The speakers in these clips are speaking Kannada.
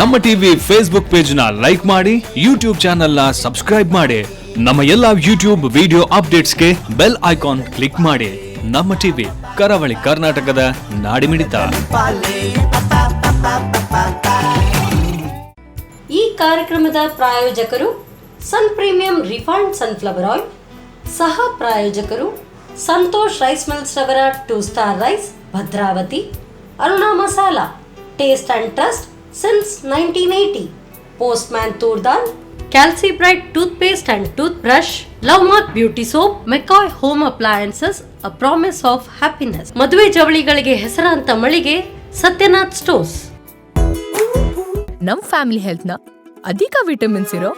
ನಮ್ಮ ಟಿವಿ ಫೇಸ್ಬುಕ್ ಪೇಜ್ ನ ಲೈಕ್ ಮಾಡಿ, ಯೂಟ್ಯೂಬ್ ಚಾನೆಲ್ ನ ಸಬ್ಸ್ಕ್ರೈಬ್ ಮಾಡಿ. ನಮ್ಮ ಎಲ್ಲಾ ಯೂಟ್ಯೂಬ್ ವಿಡಿಯೋ ಅಪ್ಡೇಟ್ಸ್ಗೆ ಬೆಲ್ ಐಕಾನ್ ಕ್ಲಿಕ್ ಮಾಡಿ. ನಮ್ಮ ಟಿವಿ ಕರಾವಳಿ ಕರ್ನಾಟಕದ ನಾಡಿಮಿಡಿತ. ಈ ಕಾರ್ಯಕ್ರಮದ ಪ್ರಾಯೋಜಕರು sun premium refined sunflower oil, ಸಹ ಪ್ರಾಯೋಜಕರು ಸಂತೋಷ್ ರೈಸ್ ಮಿಲ್ಸ್ ರವರ 2 star rice Bhadravati, Aruna masala taste and trust since 1980, postman toor dal, calci bright tooth paste and tooth brush, love mark beauty soap, McCoy home appliances, a promise of happiness, ಮದುವೆ ಜವಳಿಗಳಿಗೆ ಹೆಸರಾಂತ ಮಳಿಗೆ ಸತ್ಯನಾಥ್ ಸ್ಟೋರ್ಸ್. ನಮ್ ಫ್ಯಾಮಿಲಿ ಹೆಲ್ತ್ ನ ಅಧಿಕ ವಿಟಮಿನ್ಸ್ ಇರೋ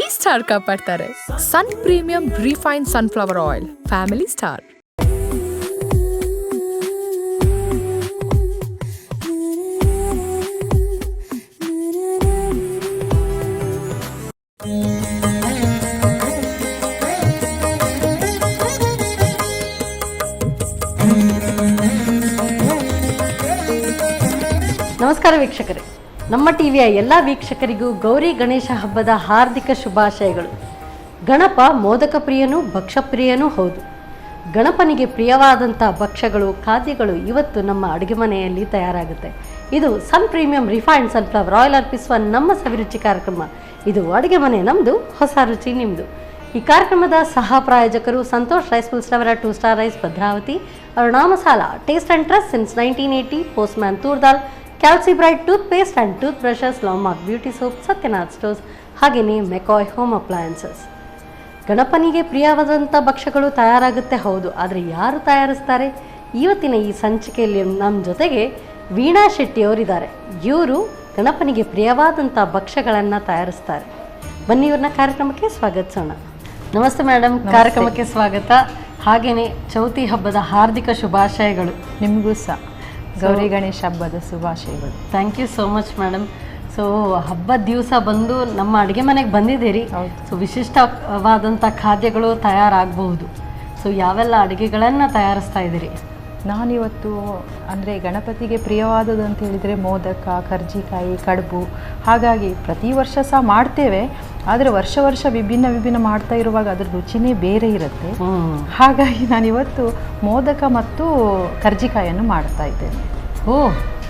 ಈ ಸ್ಟಾರ್ ಕಾಪಾಡ್ತಾರೆ. Sun premium refine sunflower oil, family star. ನಮಸ್ಕಾರ ವೀಕ್ಷಕರೇ, ನಮ್ಮ ಟಿವಿಯ ಎಲ್ಲ ವೀಕ್ಷಕರಿಗೂ ಗೌರಿ ಗಣೇಶ ಹಬ್ಬದ ಹಾರ್ದಿಕ ಶುಭಾಶಯಗಳು. ಗಣಪ ಮೋದಕ ಪ್ರಿಯನೂ ಭಕ್ಷ್ಯಪ್ರಿಯನೂ ಹೌದು. ಗಣಪನಿಗೆ ಪ್ರಿಯವಾದಂಥ ಭಕ್ಷ್ಯಗಳು, ಖಾದ್ಯಗಳು ಇವತ್ತು ನಮ್ಮ ಅಡುಗೆ ಮನೆಯಲ್ಲಿ ತಯಾರಾಗುತ್ತೆ. ಇದು ಸನ್ ಪ್ರೀಮಿಯಂ ರಿಫೈನ್ಡ್ ಸನ್ಫ್ಲವರ್ ಆಯಿಲ್ ಅರ್ಪಿಸುವ ನಮ್ಮ ಸವಿರುಚಿ ಕಾರ್ಯಕ್ರಮ. ಇದು ಅಡುಗೆ ಮನೆ ನಮ್ಮದು, ಹೊಸ ರುಚಿ ನಿಮ್ಮದು. ಈ ಕಾರ್ಯಕ್ರಮದ ಸಹ ಪ್ರಾಯೋಜಕರು ಸಂತೋಷ್ ರೈಸ್ ಮಿಲ್ಸ್ ರವರ 2 star rice Bhadravati, Aruna masala taste and trust since 1980, postman toor dal, calci bright tooth paste and tooth brushes, love mark beauty soap, Satyanath stores, ಹಾಗೆಯೇ ಮೆಕಾಯ್ ಹೋಮ್ ಅಪ್ಲಯನ್ಸಸ್. ಗಣಪನಿಗೆ ಪ್ರಿಯವಾದಂಥ ಭಕ್ಷ್ಯಗಳು ತಯಾರಾಗುತ್ತೆ ಹೌದು, ಆದರೆ ಯಾರು ತಯಾರಿಸ್ತಾರೆ? ಇವತ್ತಿನ ಈ ಸಂಚಿಕೆಯಲ್ಲಿ ನಮ್ಮ ಜೊತೆಗೆ ವೀಣಾ ಶೆಟ್ಟಿಯವರಿದ್ದಾರೆ. ಇವರು ಗಣಪನಿಗೆ ಪ್ರಿಯವಾದಂಥ ಭಕ್ಷ್ಯಗಳನ್ನು ತಯಾರಿಸ್ತಾರೆ. ಬನ್ನಿ ಇವ್ರನ್ನ ಕಾರ್ಯಕ್ರಮಕ್ಕೆ ಸ್ವಾಗತಿಸೋಣ. ನಮಸ್ತೆ ಮೇಡಮ್, ಕಾರ್ಯಕ್ರಮಕ್ಕೆ ಸ್ವಾಗತ. ಹಾಗೆಯೇ ಚೌತಿ ಹಬ್ಬದ ಹಾರ್ದಿಕ ಶುಭಾಶಯಗಳು. ನಿಮಗೂ ಸಹ ಗೌರಿ ಗಣೇಶ ಹಬ್ಬದ ಶುಭಾಶಯಗಳು. Thank you so much madam. So ಹಬ್ಬದ ದಿವಸ ಬಂದು ನಮ್ಮ ಅಡುಗೆ ಮನೆಗೆ ಬಂದಿದ್ದೀರಿ. ಸೊ ವಿಶಿಷ್ಟವಾದಂಥ ಖಾದ್ಯಗಳು ತಯಾರಾಗಬಹುದು. ಸೊ ಯಾವೆಲ್ಲ ಅಡುಗೆಗಳನ್ನು ತಯಾರಿಸ್ತಾ ಇದ್ದೀರಿ? ನಾನಿವತ್ತು ಅಂದರೆ ಗಣಪತಿಗೆ ಪ್ರಿಯವಾದದ್ದು ಅಂತ ಹೇಳಿದರೆ ಮೋದಕ, ಕರ್ಜಿಕಾಯಿ, ಕಡುಬು. ಹಾಗಾಗಿ ಪ್ರತಿ ವರ್ಷ ಸಹ ಮಾಡ್ತೇವೆ, ಆದರೆ ವರ್ಷ ವಿಭಿನ್ನ ಮಾಡ್ತಾ ಇರುವಾಗ ಅದರ ರುಚಿನೇ ಬೇರೆ ಇರುತ್ತೆ. ಹಾಗಾಗಿ ನಾನಿವತ್ತು ಮೋದಕ ಮತ್ತು ಕರ್ಜಿಕಾಯನ್ನು ಮಾಡ್ತಾ ಇದ್ದೇನೆ. ಓ,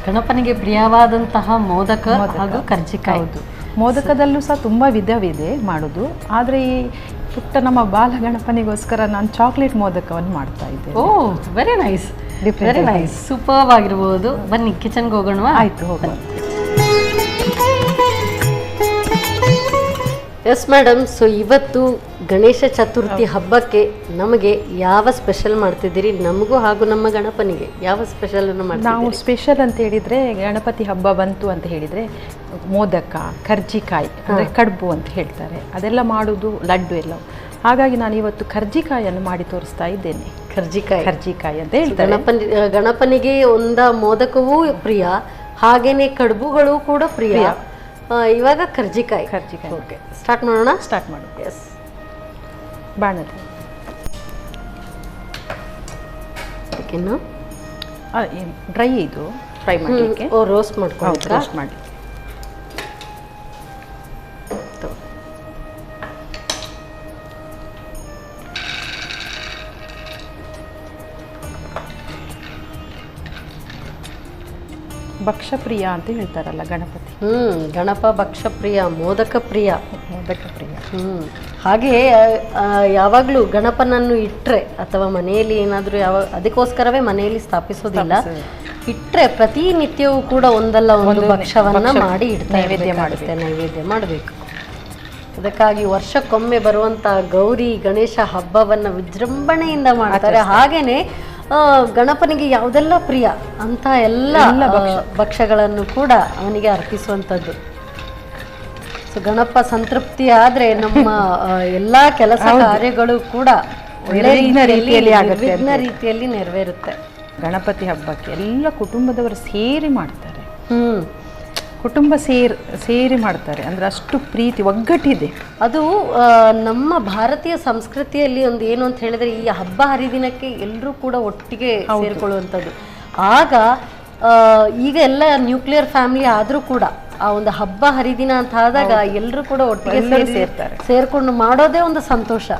ಗಣಪನಿಗೆ ಪ್ರಿಯವಾದಂತಹ ಮೋದಕ ಹಾಗೂ ಕರ್ಜಿಕಾಯಿ. ಹೌದು, ಮೋದಕದಲ್ಲೂ ಸಹ ತುಂಬ ವಿಧವಿದೆ ಮಾಡೋದು, ಆದರೆ ಈ ಪುಟ್ಟ ನಮ್ಮ ಬಾಲ ಗಣಪನಿಗೋಸ್ಕರ ನಾನು ಚಾಕ್ಲೇಟ್ ಮೋದಕವನ್ನು ಮಾಡ್ತಾ ಇದ್ದೆ. Oh, very nice, very nice, super ಆಗಿರ್ಬೋದು. ಬನ್ನಿ ಕಿಚನ್ಗೆ ಹೋಗೋಣ. ಆಯಿತು, ಹೋಗೋಣ. ಎಸ್ ಮೇಡಮ್, ಸೊ ಇವತ್ತು ಗಣೇಶ ಚತುರ್ಥಿ ಹಬ್ಬಕ್ಕೆ ನಮಗೆ ಯಾವ ಸ್ಪೆಷಲ್ ಮಾಡ್ತಿದ್ದೀರಿ? ನಮಗೂ ಹಾಗೂ ನಮ್ಮ ಗಣಪನಿಗೆ ಯಾವ ಸ್ಪೆಷಲ್ ಮಾಡ್ತೀವಿ? ನಾವು ಸ್ಪೆಷಲ್ ಅಂತ ಹೇಳಿದರೆ ಗಣಪತಿ ಹಬ್ಬ ಬಂತು ಅಂತ ಹೇಳಿದರೆ ಮೋದಕ, ಕರ್ಜಿಕಾಯಿ ಅಂದರೆ ಕಡುಬು ಅಂತ ಹೇಳ್ತಾರೆ, ಅದೆಲ್ಲ ಮಾಡೋದು, ಲಡ್ಡು ಎಲ್ಲ. ಹಾಗಾಗಿ ನಾನು ಇವತ್ತು ಕರ್ಜಿಕಾಯಿಯನ್ನು ಮಾಡಿ ತೋರಿಸ್ತಾ ಇದ್ದೇನೆ. ಕರ್ಜಿಕಾಯಿ ಅಂತ ಹೇಳ್ತಾರೆ. ಗಣಪನಿಗೆ ಮೋದಕವೂ ಪ್ರಿಯ, ಹಾಗೇನೆ ಕಡುಬುಗಳು ಕೂಡ ಪ್ರಿಯ. ಇವಾಗ ಕರ್ಜಿಕಾಯಿ. ಓಕೆ, ಸ್ಟಾರ್ಟ್ ಮಾಡೋಣ. ಸ್ಟಾರ್ಟ್ ಮಾಡು. ಎಸ್, ಬಾಣಲೆ ಅದಕ್ಕೇನು ಡ್ರೈ ಇದು ಫ್ರೈ ಮಾಡಲಿಕ್ಕೆ. ಓ, ರೋಸ್ಟ್ ಮಾಡ್ಕೊಂಡು ರೋಸ್ಟ್ ಮಾಡಿ. ಭಕ್ಷ್ಯಪ್ರಿಯ ಅಂತ ಹೇಳ್ತಾರಲ್ಲ ಗಣಪತಿ. ಗಣಪ ಭಕ್ಷ್ಯಪ್ರಿಯ, ಮೋದಕ ಪ್ರಿಯ. ಹಾಗೆ ಯಾವಾಗಲೂ ಗಣಪನನ್ನು ಇಟ್ಟರೆ ಅಥವಾ ಮನೆಯಲ್ಲಿ ಏನಾದರೂ ಅದಕ್ಕೋಸ್ಕರವೇ ಮನೆಯಲ್ಲಿ ಸ್ಥಾಪಿಸೋದಿಲ್ಲ, ಇಟ್ಟರೆ ಪ್ರತಿನಿತ್ಯವೂ ಕೂಡ ಒಂದಲ್ಲ ಒಂದು ಭಕ್ಷ್ಯವನ್ನ ಮಾಡಿ ನೈವೇದ್ಯ ಮಾಡಬೇಕು. ಅದಕ್ಕಾಗಿ ವರ್ಷಕ್ಕೊಮ್ಮೆ ಬರುವಂಥ ಗೌರಿ ಗಣೇಶ ಹಬ್ಬವನ್ನು ವಿಜೃಂಭಣೆಯಿಂದ ಮಾಡ್ತಾರೆ. ಹಾಗೇನೆ ಗಣಪನಿಗೆ ಯಾವುದೆಲ್ಲ ಪ್ರಿಯ ಅಂತ ಎಲ್ಲ ಭಕ್ಷ್ಯಗಳನ್ನು ಕೂಡ ಅವನಿಗೆ ಅರ್ಪಿಸುವಂಥದ್ದು. ಸೊ ಗಣಪ ಸಂತೃಪ್ತಿ ಆದರೆ ನಮ್ಮ ಎಲ್ಲ ಕೆಲಸ ಕಾರ್ಯಗಳು ಕೂಡ ವಿಘ್ನ ರೀತಿಯಲ್ಲಿ ನೆರವೇರುತ್ತೆ. ಗಣಪತಿ ಹಬ್ಬಕ್ಕೆ ಎಲ್ಲ ಕುಟುಂಬದವರು ಸೇರಿ ಮಾಡ್ತಾರೆ. ಕುಟುಂಬ ಸೇರಿ ಮಾಡ್ತಾರೆ, ಅಂದರೆ ಅಷ್ಟು ಪ್ರೀತಿ ಒಗ್ಗಟ್ಟಿದೆ. ಅದು ನಮ್ಮ ಭಾರತೀಯ ಸಂಸ್ಕೃತಿಯಲ್ಲಿ ಒಂದು ಏನು ಅಂತ ಹೇಳಿದ್ರೆ, ಈ ಹಬ್ಬ ಹರಿದಿನಕ್ಕೆ ಎಲ್ಲರೂ ಕೂಡ ಒಟ್ಟಿಗೆ ಸೇರಿಕೊಳ್ಳುವಂಥದ್ದು. ಆಗ ಈಗ ಎಲ್ಲ ನ್ಯೂಕ್ಲಿಯರ್ ಫ್ಯಾಮಿಲಿ ಆದರೂ ಕೂಡ ಆ ಒಂದು ಹಬ್ಬ ಹರಿದಿನ ಅಂತ ಆದಾಗ ಎಲ್ಲರೂ ಕೂಡ ಒಟ್ಟಿಗೆ ಸೇರ್ತಾರೆ, ಸೇರ್ಕೊಂಡು ಮಾಡೋದೇ ಒಂದು ಸಂತೋಷ.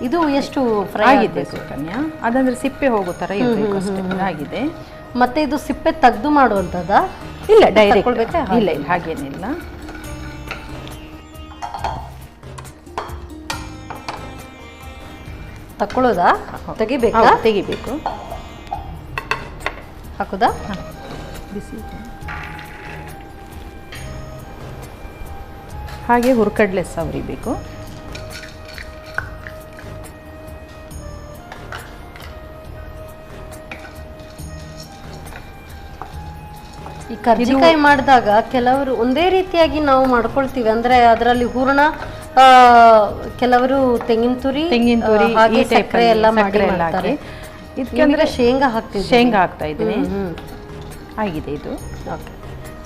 ಇದು ಎಷ್ಟು ಫ್ರೈ ಆಗಿದೆ ಸುಕನ್ಯಾ? ಅದಂದ್ರೆ ಸಿಪ್ಪೆ ಹೋಗೋ ಥರ ಇರಬೇಕು ಅಷ್ಟೇ. ಆಗಿದೆ. ಮತ್ತೆ ಇದು ಸಿಪ್ಪೆ ತೆಗೆದು ಮಾಡುವಂಥದ್ದಾ? ಇಲ್ಲ, ಡೈರೆಕ್ಟ್. ಇಲ್ಲ ಇಲ್ಲ, ಹಾಗೇನಿಲ್ಲ. ತಕೊಳ್ಳೋದಾ? ತೆಗಿಬೇಕಾ? ತೆಗಿಬೇಕು. ಹಾಕೋದಾ? ಬಿಸಿ. ಹಾಗೆ ಹುರ್ಕಡ್ಲೆ ಸವರಿಬೇಕು. ಈ ಕರ್ಜಿಕಾಯಿ ಮಾಡಿದಾಗ ಕೆಲವರು ಒಂದೇ ರೀತಿಯಾಗಿ ನಾವು ಮಾಡ್ಕೊಳ್ತೀವಿ, ಅಂದ್ರೆ ಅದರಲ್ಲಿ ಹೂರಣ, ಕೆಲವರು ತೆಂಗಿನ ತುರಿ ಹಾಗೆ ಸಕ್ಕರೆ ಎಲ್ಲ ಮಾಡಿ ಮಾಡ್ತಾರೆ. ಇದಕ್ಕೆ ಅಂದ್ರೆ ಶೇಂಗಾ ಹಾಕ್ತೀವಿ. ಶೇಂಗಾ ಹಾಕ್ತಾ ಇದ್ದೀನಿ. ಆಗಿದೆ ಇದು. ಓಕೆ.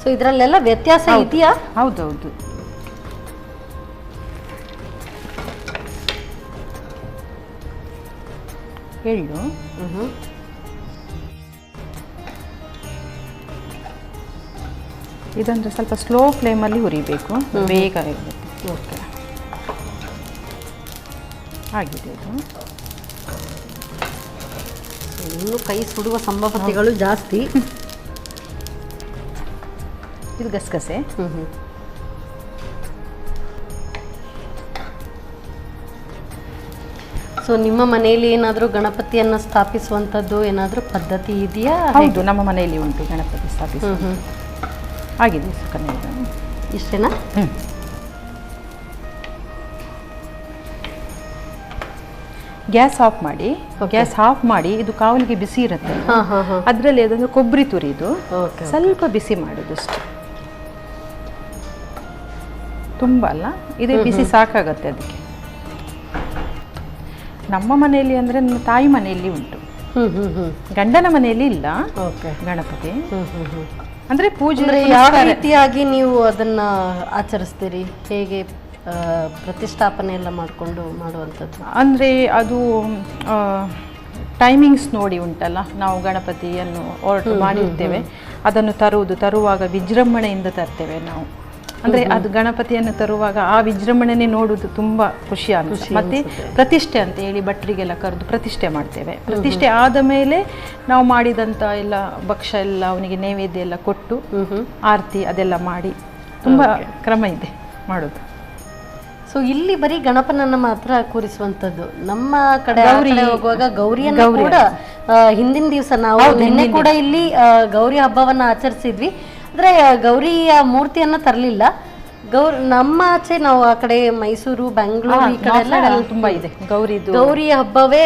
ಸೊ ಇದರಲ್ಲೆಲ್ಲ ವ್ಯತ್ಯಾಸ ಇದೆಯಾ? ಹೌದೌದು. ಎಳ್ಳು, ಇದಂದ್ರೆ ಸ್ವಲ್ಪ ಸ್ಲೋ ಫ್ಲೇಮಲ್ಲಿ ಹುರಿಬೇಕು, ಬೇಗ ಇರಬೇಕು. ಓಕೆ, ಆಗಿದೆ ಇದು. ಇನ್ನು ಕೈ ಸುಡುವ ಸಂಭವತೆಗಳು ಜಾಸ್ತಿ. ಇದು ಗಸಗಸೆ. ಸೊ ನಿಮ್ಮ ಮನೆಯಲ್ಲಿ ಏನಾದರೂ ಗಣಪತಿಯನ್ನು ಸ್ಥಾಪಿಸುವಂಥದ್ದು ಏನಾದರೂ ಪದ್ಧತಿ ಇದೆಯಾ? ಹೌದು, ನಮ್ಮ ಮನೆಯಲ್ಲಿ ಉಂಟು ಗಣಪತಿ ಸ್ಥಾಪಿಸಿ. ಆಗಿದೆ ಸುಕನ್ಯಾ. ಇಷ್ಟೇನಾ? ಗ್ಯಾಸ್ ಆಫ್ ಮಾಡಿ. ಗ್ಯಾಸ್ ಆಫ್ ಮಾಡಿ, ಇದು ಕಾವಲಿಗೆ ಬಿಸಿ ಇರುತ್ತೆ, ಅದರಲ್ಲಿ ಅದಂದ್ರೆ ಕೊಬ್ಬರಿ ತುರಿದು ಸ್ವಲ್ಪ ಬಿಸಿ ಮಾಡೋದು ಅಷ್ಟೇ, ತುಂಬ ಅಲ್ಲ. ಇದೇ ಬಿಸಿ ಸಾಕಾಗತ್ತೆ ಅದಕ್ಕೆ. ನಮ್ಮ ಮನೆಯಲ್ಲಿ ಅಂದರೆ ನನ್ನ ತಾಯಿ ಮನೆಯಲ್ಲಿ ಉಂಟು, ಗಂಡನ ಮನೆಯಲ್ಲಿ ಇಲ್ಲ ಗಣಪತಿ. ಅಂದರೆ ಪೂಜೆ ಯಾವ ರೀತಿಯಾಗಿ ನೀವು ಅದನ್ನ ಆಚರಿಸ್ತೀರಿ? ಹೇಗೆ ಪ್ರತಿಷ್ಠಾಪನೆ ಎಲ್ಲ ಮಾಡಿಕೊಂಡು ಮಾಡುವಂಥದ್ದು? ಅಂದರೆ ಅದು ಟೈಮಿಂಗ್ಸ್ ನೋಡಿ ಉಂಟಲ್ಲ, ನಾವು ಗಣಪತಿಯನ್ನು ಆರ್ಡರ್ ಮಾಡಿರ್ತೇವೆ, ಅದನ್ನು ತರುವಾಗ ವಿಜೃಂಭಣೆಯಿಂದ ತರ್ತೇವೆ ನಾವು. ಅಂದರೆ ಅದು ಗಣಪತಿಯನ್ನು ತರುವಾಗ ಆ ವಿಜೃಂಭಣೆನೇ ನೋಡುವುದು ತುಂಬ ಖುಷಿ ಆಗುತ್ತೆ. ಮತ್ತು ಪ್ರತಿಷ್ಠೆ ಅಂತ ಹೇಳಿ ಭಟ್ರಿಗೆಲ್ಲ ಕರೆದು ಪ್ರತಿಷ್ಠೆ ಮಾಡ್ತೇವೆ. ಪ್ರತಿಷ್ಠೆ ಆದ ಮೇಲೆ ನಾವು ಮಾಡಿದಂಥ ಎಲ್ಲ ಭಕ್ಷ್ಯ ಎಲ್ಲ ಅವನಿಗೆ ನೈವೇದ್ಯ ಎಲ್ಲ ಕೊಟ್ಟು ಆರತಿ ಅದೆಲ್ಲ ಮಾಡಿ ತುಂಬ ಕ್ರಮ ಇದೆ ಮಾಡೋದು. ಸೊ ಇಲ್ಲಿ ಬರೀ ಗಣಪನನ್ನ ಮಾತ್ರ ಕೂರಿಸುವಂಥದ್ದು. ನಮ್ಮ ಕಡೆ ಹೋಗುವಾಗ ಗೌರಿಯನ್ನು ಕೂಡ ಹಿಂದಿನ ದಿವಸ ನಾವು ನಿನ್ನೆ ಕೂಡ ಇಲ್ಲಿ ಗೌರಿ ಹಬ್ಬವನ್ನು ಆಚರಿಸಿದ್ವಿ. ಅಂದರೆ ಗೌರಿಯ ಮೂರ್ತಿಯನ್ನು ತರಲಿಲ್ಲ. ನಮ್ಮ ಆಚೆ ನಾವು ಆ ಕಡೆ ಮೈಸೂರು, ಬೆಂಗಳೂರು ಈ ಕಡೆ ಎಲ್ಲ ತುಂಬ ಇದೆ ಗೌರಿಯ ಹಬ್ಬವೇ.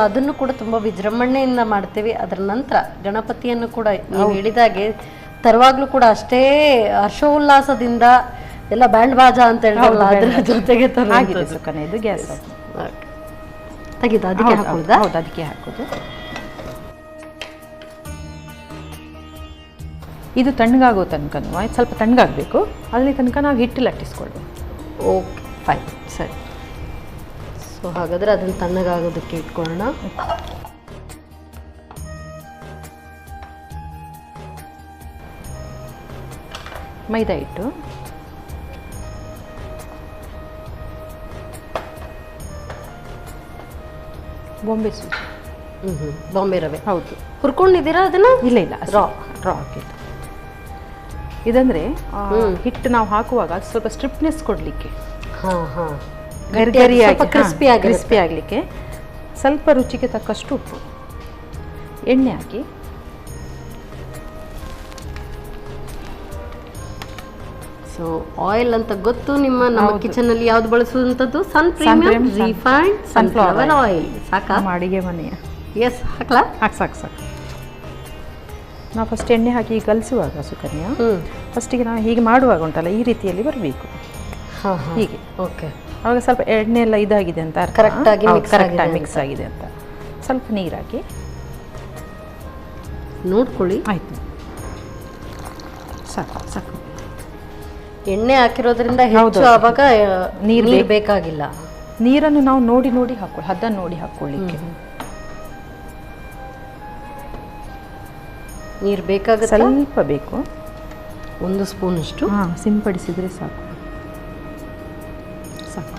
ಅದನ್ನು ಕೂಡ ತುಂಬ ವಿಜೃಂಭಣೆಯಿಂದ ಮಾಡ್ತೇವೆ. ಅದರ ನಂತರ ಗಣಪತಿಯನ್ನು ಕೂಡ ನೀವು ಹೇಳಿದಾಗೆ ತರುವಾಗ್ಲೂ ಕೂಡ ಅಷ್ಟೇ ಹರ್ಷೋಲ್ಲಾಸದಿಂದ ಎಲ್ಲ ಬ್ಯಾಂಡ್ ಬಾಜಾ ಅಂತ ಹೇಳ್ತಾರಲ್ಲ, ಅದರ ಜೊತೆಗೆ ಇದು ಗ್ಯಾಸ್ ತೆಗೆದು ಅದಕ್ಕೆ ಹಾಕೋದಾ? ಹೌದು, ಅದಕ್ಕೆ ಹಾಕೋದು. ಇದು ತಣ್ಣಗಾಗೋ ತನಕ ಸ್ವಲ್ಪ ತಣ್ಣಗಾಗಬೇಕು. ಅಲ್ಲಿ ತನಕ ನಾವು ಹಿಟ್ಟು ಲಟ್ಟಿಸ್ಕೊಳ್ಬೇಕು. ಓಕೆ, ಫೈನ್, ಸರಿ. ಸೊ ಹಾಗಾದರೆ ಅದನ್ನು ತಣ್ಣಗಾಗೋದಕ್ಕೆ ಇಟ್ಕೊಳ್ಳೋಣ. ಮೈದಾ ಹಿಟ್ಟು, ಬಾಂಬೆ ಸೂಜಿ. ಬಾಂಬೆ ರವೆ. ಹೌದು. ಹುರ್ಕೊಂಡಿದ್ದೀರಾ ಅದನ್ನು? ಇಲ್ಲ ಇಲ್ಲ, ರಾ ಹಾಕಿದ್ದು. ಇದಂದರೆ ಹಿಟ್ಟು ನಾವು ಹಾಕುವಾಗ ಸ್ವಲ್ಪ ಸ್ಟ್ರಿಪ್ನೆಸ್ ಕೊಡಲಿಕ್ಕೆ, ಗರಿಗರಿಯಾಗಿ ಕ್ರಿಸ್ಪಿ ಆಗಲಿಕ್ಕೆ ಸ್ವಲ್ಪ ರುಚಿಗೆ ತಕ್ಕಷ್ಟು ಉಪ್ಪು, ಎಣ್ಣೆ ಹಾಕಿ ಸೊ ಆಯಿಲ್ ಅಂತ ಗೊತ್ತು ನಮ್ಮ ಕಿಚನ್ ಅಲ್ಲಿ ಯಾವ್ದು ಬಳಸುವಂಥದ್ದು? ಸನ್ ಪ್ರೀಮಿಯಂ ರಿಫೈನ್ಡ್ ಸನ್ಫ್ಲವರ್ ಆಯಿಲ್. ಸಾಕಾ? ಅಡಿಗೆ ಮನೆಯ. ಎಸ್, ಹಾಕ್ಲಾ? ಸಾಕು. ನಾವು ಫಸ್ಟ್ ಎಣ್ಣೆ ಹಾಕಿ ಕಲಿಸುವಾಗ ಸುಕನ್ಯಾ, ಫಸ್ಟಿಗೆ ನಾವು ಹೀಗೆ ಮಾಡುವಾಗ ಉಂಟಲ್ಲ, ಈ ರೀತಿಯಲ್ಲಿ ಬರಬೇಕು. ಹೀಗೆ. ಓಕೆ. ಆವಾಗ ಸ್ವಲ್ಪ ಎಣ್ಣೆ ಎಲ್ಲ ಇದಾಗಿದೆ ಅಂತ, ಕರೆಕ್ಟಾಗಿ ಮಿಕ್ಸ್ ಆಗಿದೆ ಅಂತ ಸ್ವಲ್ಪ ನೀರು ಹಾಕಿ ನೋಡ್ಕೊಳ್ಳಿ. ಆಯಿತು, ಸಾಕು. ಎಣ್ಣೆ ಹಾಕಿರೋದ್ರಿಂದ ಹೆಚ್ಚು ಆವಾಗ ನೀರು ಬೇಕಾಗಿಲ್ಲ. ನೀರನ್ನು ನಾವು ನೋಡಿ ಹಾಕೊಳ್ಳಿ, ಹದ ನೋಡಿ ಹಾಕೊಳ್ಳಿಕ್ಕೆ. ನೀರು ಬೇಕಾಗುತ್ತೆ? ಸ್ವಲ್ಪ ಬೇಕು, 1 ಸ್ಪೂನಷ್ಟು. ಹಾಂ, ಸಿಂಪಡಿಸಿದರೆ ಸಾಕು. ಸಾಕು.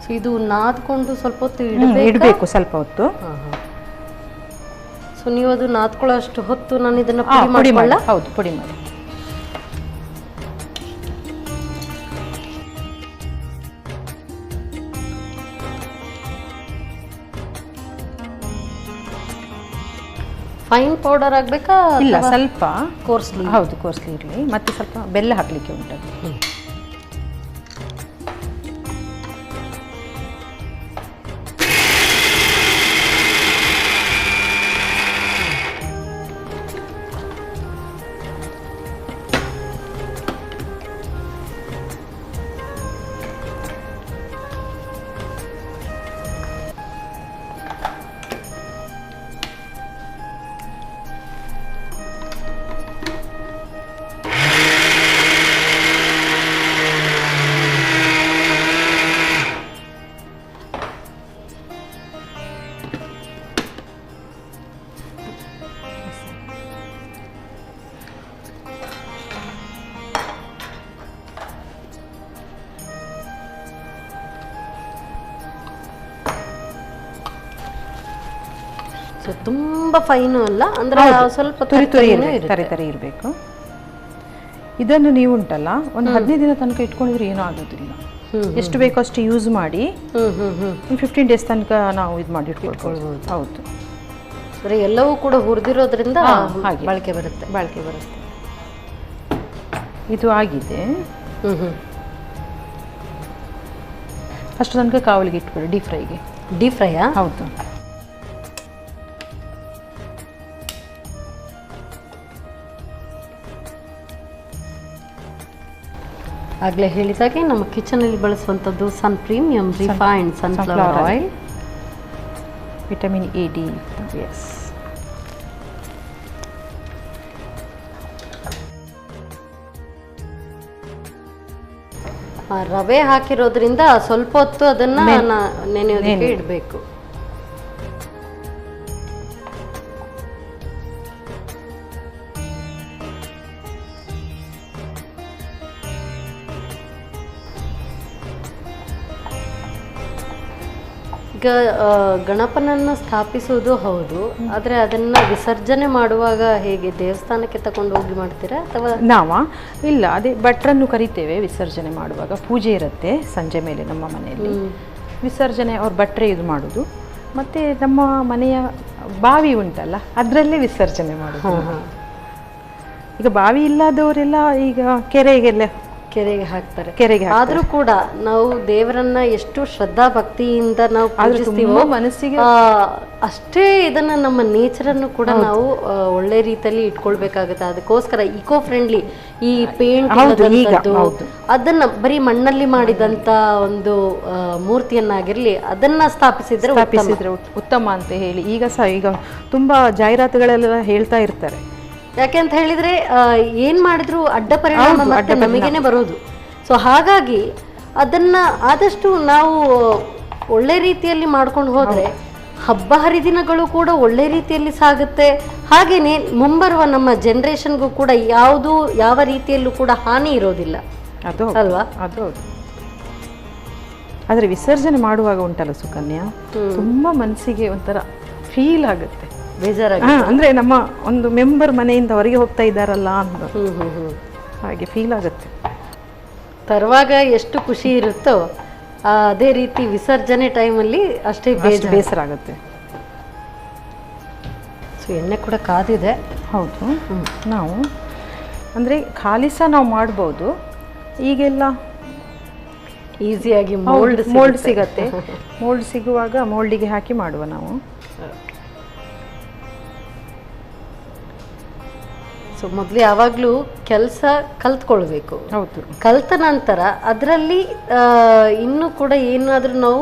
ಸೊ ಇದು ನಾದ್ಕೊಂಡು ಸ್ವಲ್ಪ ಹೊತ್ತು ಇಡಬೇಕು, ಸ್ವಲ್ಪ ಹೊತ್ತು. ಸೊ ನೀವು ಅದು ನಾದ್ಕೊಳ್ಳೋ ಅಷ್ಟು ಹೊತ್ತು ನಾನು ಇದನ್ನು ಪುಡಿ ಮಾಡಿ. ಹೌದು, ಪುಡಿ ಮಾಡಿ. ಫೈನ್ ಪೌಡರ್ ಆಗಬೇಕಾ? ಇಲ್ಲ, ಸ್ವಲ್ಪ ಕೋರ್ಸ್ಲಿ. ಹೌದು, ಕೋರ್ಸ್ಲಿ ಇರಲಿ. ಮತ್ತೆ ಸ್ವಲ್ಪ ಬೆಲ್ಲ ಹಾಕಲಿಕ್ಕೆ ಉಂಟದು. ತುಂಬಾ ಫೈನು ಅಲ್ಲ, ಅಂದ್ರೆ ಸ್ವಲ್ಪ ತರಿ ಇರಬೇಕು. ಇದನ್ನು ನೀವು ಉಂಟಲ್ಲ, ಒಂದು 15 ದಿನ ತನಕ ಇಟ್ಕೊಂಡಿದ್ರೆ ಏನೂ ಆಗೋದಿಲ್ಲ. ಎಷ್ಟು ಬೇಕೋ ಅಷ್ಟು ಯೂಸ್ ಮಾಡಿ 15 ಡೇಸ್ ತನಕ ನಾವು ಇದು ಮಾಡಿ ಇಟ್ಕೊಳ್ಬೋದು. ಹೌದು, ಸರಿ. ಎಲ್ಲವೂ ಕೂಡ ಹುರಿದಿರೋದ್ರಿಂದ ಬಾಳಿಕೆ ಬರುತ್ತೆ. ಇದು ಆಗಿದೆ. ಅಷ್ಟು ತನಕ ಕಾವಲಿಗೆ ಇಟ್ಕೊಳ್ಳಿ, ಡೀಪ್ ಫ್ರೈಗೆ. ಡೀಪ್ ಫ್ರೈಯಾ? ಹೌದು. ಆಗಲೇ ಹೇಳಿದಾಗೆ ನಮ್ಮ ಕಿಚನಲ್ಲಿ ಬಳಸುವಂಥದ್ದು premium refined sunflower oil, vitamin A, D. S. ರವೆ ಹಾಕಿರೋದ್ರಿಂದ ಸ್ವಲ್ಪ ಹೊತ್ತು ಅದನ್ನ ನೆನೆಯೋದಕ್ಕೆ ಇಡಬೇಕು. ಈಗ ಗಣಪನನ್ನು ಸ್ಥಾಪಿಸುವುದು ಹೌದು, ಆದರೆ ಅದನ್ನು ವಿಸರ್ಜನೆ ಮಾಡುವಾಗ ಹೇಗೆ ದೇವಸ್ಥಾನಕ್ಕೆ ತಗೊಂಡು ಹೋಗಿ ಮಾಡ್ತೀರಾ ಅಥವಾ? ಇಲ್ಲ, ಅದೇ ಭಟ್ರನ್ನು ಕರಿತೇವೆ ವಿಸರ್ಜನೆ ಮಾಡುವಾಗ. ಪೂಜೆ ಇರುತ್ತೆ ಸಂಜೆ ಮೇಲೆ ನಮ್ಮ ಮನೆಯಲ್ಲಿ. ವಿಸರ್ಜನೆ ಅವ್ರ ಭಟ್ರೆ ಇದು ಮಾಡೋದು. ಮತ್ತು ನಮ್ಮ ಮನೆಯ ಬಾವಿ ಉಂಟಲ್ಲ, ಅದರಲ್ಲೇ ವಿಸರ್ಜನೆ ಮಾಡೋದು. ಈಗ ಬಾವಿ ಇಲ್ಲದವರೆಲ್ಲ ಈಗ ಕೆರೆಗೆ ಹಾಕ್ತಾರೆ. ಆದ್ರೂ ಕೂಡ ನಾವು ದೇವರನ್ನ ಎಷ್ಟು ಶ್ರದ್ಧಾ ಭಕ್ತಿಯಿಂದ ನಾವು ಪೂಜಿಸ್ತೀವೋ ಮನಸ್ಸಿಗೆ ಅಷ್ಟೇ ಇದನ್ನ ನಮ್ಮ ನೇಚರನ್ನು ಕೂಡ ನಾವು ಒಳ್ಳೆ ರೀತಿಯಲ್ಲಿ ಇಟ್ಕೊಳ್ಬೇಕಾಗುತ್ತೆ. ಅದಕ್ಕೋಸ್ಕರ ಇಕೋ ಫ್ರೆಂಡ್ಲಿ ಈ ಪೇಂಟ್ ಅದನ್ನ ಬರೀ ಮಣ್ಣಲ್ಲಿ ಮಾಡಿದಂತ ಒಂದು ಮೂರ್ತಿಯನ್ನಾಗಿರ್ಲಿ ಅದನ್ನ ಸ್ಥಾಪಿಸಿದ್ರೆ ಉತ್ತಮ ಅಂತ ಹೇಳಿ ಈಗ ತುಂಬಾ ಜಾಹೀರಾತುಗಳೆಲ್ಲ ಹೇಳ್ತಾ ಇರ್ತಾರೆ. ಯಾಕೆ ಅಂತ ಹೇಳಿದ್ರೆ ಏನ್ ಮಾಡಿದ್ರು ಅಡ್ಡ ಪರಿಣಾಮ ಮತ್ತೆ ನಮಗೇನೆ ಬರೋದು. ಸೊ ಹಾಗಾಗಿ ಅದನ್ನ ಆದಷ್ಟು ನಾವು ಒಳ್ಳೆ ರೀತಿಯಲ್ಲಿ ಮಾಡ್ಕೊಂಡು ಹೋದ್ರೆ ಹಬ್ಬ ಹರಿದಿನಗಳು ಕೂಡ ಒಳ್ಳೆ ರೀತಿಯಲ್ಲಿ ಸಾಗುತ್ತೆ. ಹಾಗೇನೆ ಮುಂಬರುವ ನಮ್ಮ ಜನರೇಷನ್ಗೂ ಕೂಡ ಯಾವ ರೀತಿಯಲ್ಲೂ ಕೂಡ ಹಾನಿ ಇರೋದಿಲ್ಲ ಅಲ್ವಾ? ಅದು ಆದ್ರೆ ವಿಸರ್ಜನೆ ಮಾಡುವಾಗ ಉಂಟಲ್ಲ ಸುಕನ್ಯಾ, ತುಂಬಾ ಮನಸ್ಸಿಗೆ ಒಂಥರ ಫೀಲ್ ಆಗುತ್ತೆ, ಅಂದ್ರೆ ನಮ್ಮ ಒಂದು ಮೆಂಬರ್ ಮನೆಯಿಂದ ಹೊರಗೆ ಹೋಗ್ತಾ ಇದ್ದಾರಲ್ಲ ಅಂತ ಹಾಗೆ ಫೀಲ್ ಆಗುತ್ತೆ. ತರುವಾಗ ಎಷ್ಟು ಖುಷಿ ಇರುತ್ತೋ ಅದೇ ರೀತಿ ವಿಸರ್ಜನೆ ಟೈಮಲ್ಲಿ ಅಷ್ಟೇ ಬೇಸರ ಆಗುತ್ತೆ. ಸೊ ಎಣ್ಣೆ ಕೂಡ ಕಾದಿದೆ. ಹೌದು, ನಾವು ಅಂದರೆ ಖಾಲಿ ಸಹ ನಾವು ಮಾಡ್ಬೋದು. ಈಗೆಲ್ಲ ಈಸಿಯಾಗಿ ಮೋಲ್ಡ್ ಸಿಗತ್ತೆ. ಮೋಲ್ಡ್ ಸಿಗುವಾಗ ಮೋಲ್ಡಿಗೆ ಹಾಕಿ ಮಾಡುವ ನಾವು. ಸೊ ಮೊದಲು ಯಾವಾಗಲೂ ಕೆಲಸ ಕಲ್ತ್ಕೊಳ್ಬೇಕು. ಹೌದು, ಕಲ್ತ ನಂತರ ಅದರಲ್ಲಿ ಇನ್ನೂ ಕೂಡ ಏನಾದರೂ ನಾವು